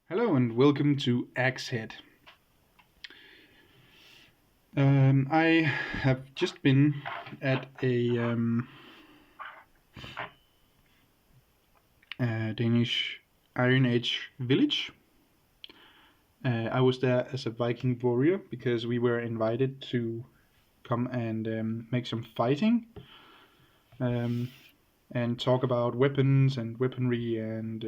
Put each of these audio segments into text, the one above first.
Hello and welcome to Axehead. I have just been at a Danish Iron Age village. I was there as a Viking warrior because we were invited to come and make some fighting um, and talk about weapons and weaponry and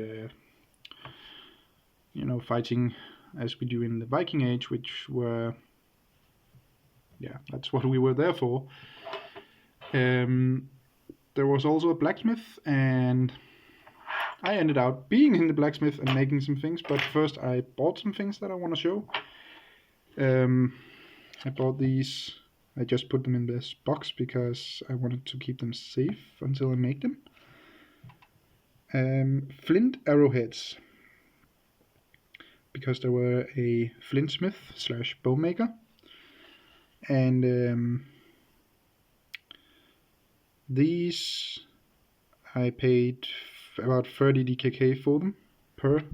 fighting as we do in the Viking Age, which were that's what we were there for. Um, there was also a blacksmith, and I ended up being in the blacksmith and making some things. But first, I bought some things that I want to show. I bought these. I just put them in this box because I wanted to keep them safe until I make them. Flint arrowheads, because there were a flintsmith / bow maker, and these I paid about 30 DKK for them per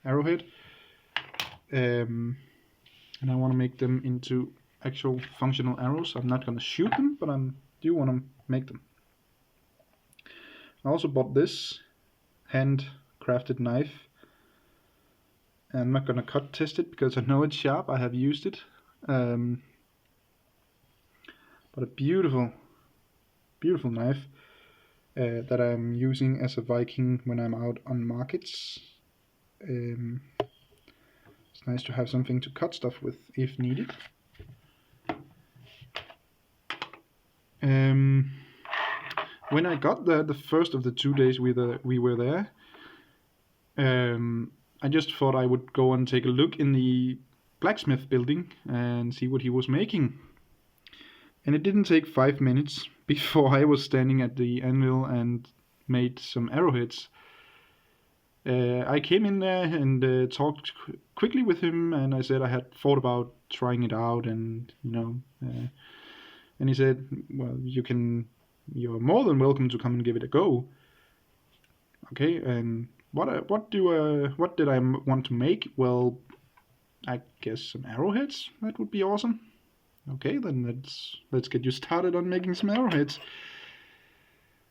arrowhead, and I want to make them into actual functional arrows. I'm not going to shoot them, but I do want to make them. I also bought this handcrafted knife. I'm not going to cut test it because I know it's sharp. I have used it, but a beautiful knife that I'm using as a Viking when I'm out on markets. It's nice to have something to cut stuff with if needed. When I got there, the first of the 2 days we were there, I just thought I would go and take a look in the blacksmith building and see what he was making. And it didn't take 5 minutes before I was standing at the anvil and made some arrowheads. I came in there and talked quickly with him, and I said I had thought about trying it out, and and he said, "Well, you're more than welcome to come and give it a go." Okay, and what did I want to make? Well, I guess some arrowheads. That would be awesome. Okay, then let's get you started on making some arrowheads.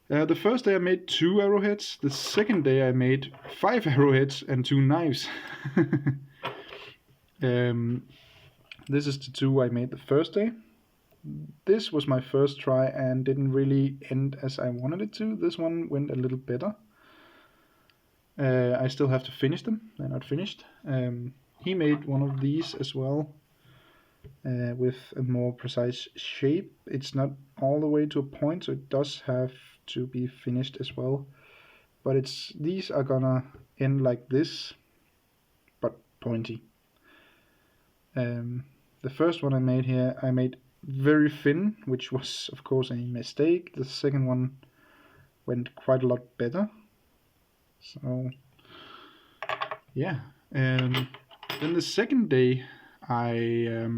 The first day I made 2 arrowheads. The second day I made 5 arrowheads and 2 knives. This is the 2 I made the first day. This was my first try and didn't really end as I wanted it to. This one went a little better. I still have to finish them. They're not finished. He made one of these as well, with a more precise shape. It's not all the way to a point, so it does have to be finished as well. But these are gonna end like this, but pointy. The first one I made here, I made very thin, which was of course a mistake. The second one went quite a lot better. So yeah. Then the second day I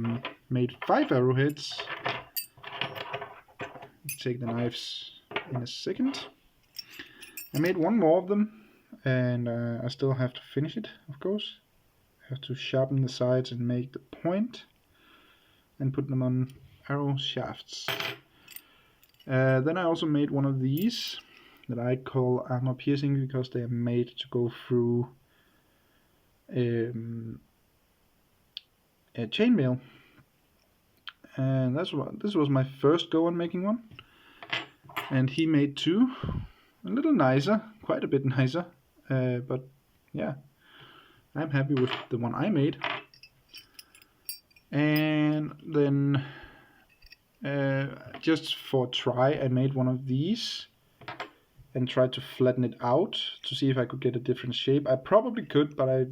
made 5 arrowheads. Take the knives in a second. I made 1 more of them, and I still have to finish it, of course. I have to sharpen the sides and make the point and put them on arrow shafts. Then I also made one of these that I call armor piercing because they are made to go through a chainmail. And this was my first go on making one. And he made 2, a little nicer, quite a bit nicer, but yeah, I'm happy with the one I made. And then just for try, I made one of these and tried to flatten it out to see if I could get a different shape. I probably could, but I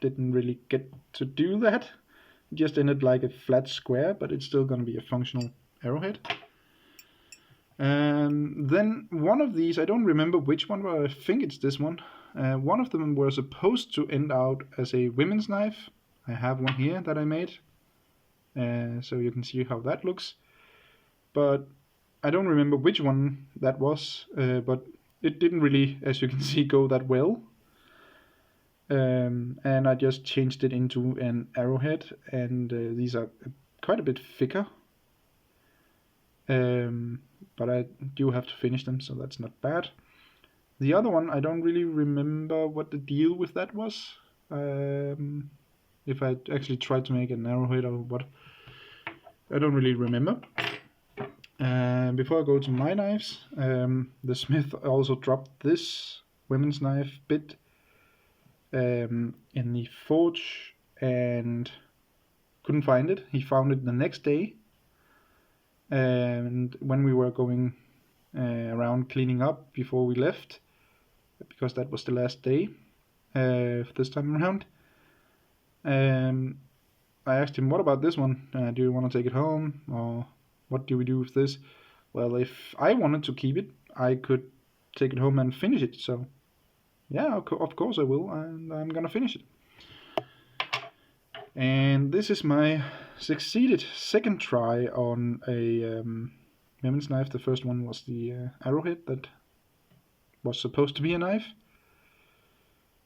didn't really get to do that. It just ended like a flat square, but it's still going to be a functional arrowhead. Then one of these, I don't remember which one, but I think it's this one. One of them were supposed to end out as a women's knife. I have one here that I made, so you can see how that looks. But I don't remember which one that was, but it didn't really, as you can see, go that well. and I just changed it into an arrowhead, and these are quite a bit thicker. But I do have to finish them, so that's not bad. The other one, I don't really remember what the deal with that was. If I actually tried to make an arrowhead or what, I don't really remember. Before I go to my knives, the smith also dropped this women's knife bit in the forge and couldn't find it. He found it the next day, and when we were going around cleaning up before we left, because that was the last day this time around, I asked him, what about this one? Do you want to take it home, or what do we do with this? Well, if I wanted to keep it, I could take it home and finish it. So yeah, of course I will, and I'm gonna finish it. And this is my succeeded second try on a women's knife. The first one was the arrowhead that was supposed to be a knife.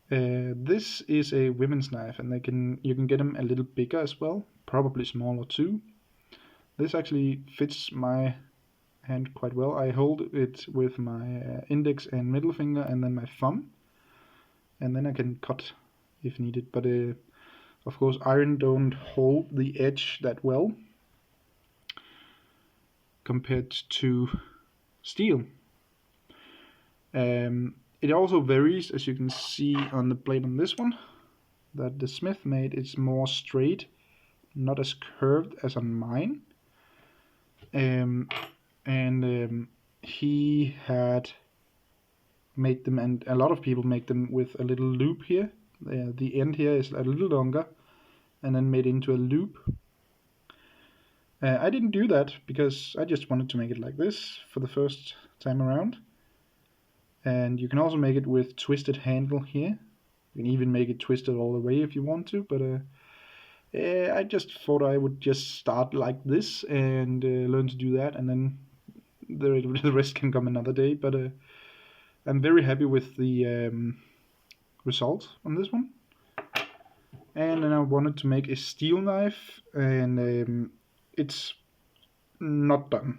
This is a women's knife, and you can get them a little bigger as well, probably smaller too. This actually fits my hand quite well. I hold it with my index and middle finger, and then my thumb, and then I can cut if needed. But of course, iron don't hold the edge that well compared to steel. It also varies, as you can see on the blade on this one, that the smith made is more straight, not as curved as on mine. He had made them, and a lot of people make them with a little loop here. The end here is a little longer, and then made into a loop. I didn't do that because I just wanted to make it like this for the first time around. And you can also make it with twisted handle here. You can even make it twisted all the way if you want to, but I just thought I would just start like this and learn to do that, and then the rest can come another day. But I'm very happy with the result on this one. And then I wanted to make a steel knife, and it's not done.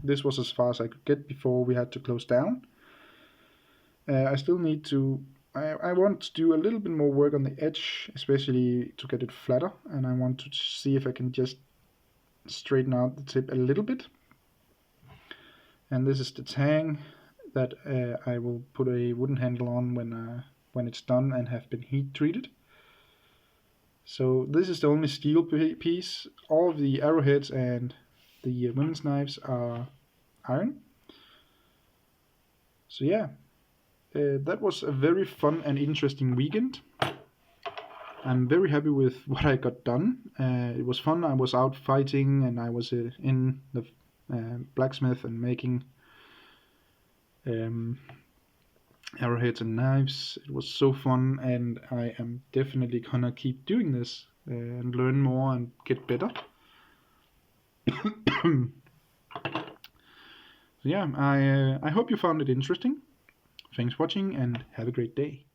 This was as far as I could get before we had to close down. I still need to. I want to do a little bit more work on the edge, especially to get it flatter, and I want to see if I can just straighten out the tip a little bit. And this is the tang that I will put a wooden handle on when it's done and have been heat treated. So this is the only steel piece. All of the arrowheads and the women's knives are iron. So yeah, that was a very fun and interesting weekend. I'm very happy with what I got done. It was fun. I was out fighting, and I was in the blacksmith and making arrowheads and knives. It was so fun, and I am definitely gonna keep doing this and learn more and get better. So yeah, I hope you found it interesting. Thanks for watching, and have a great day.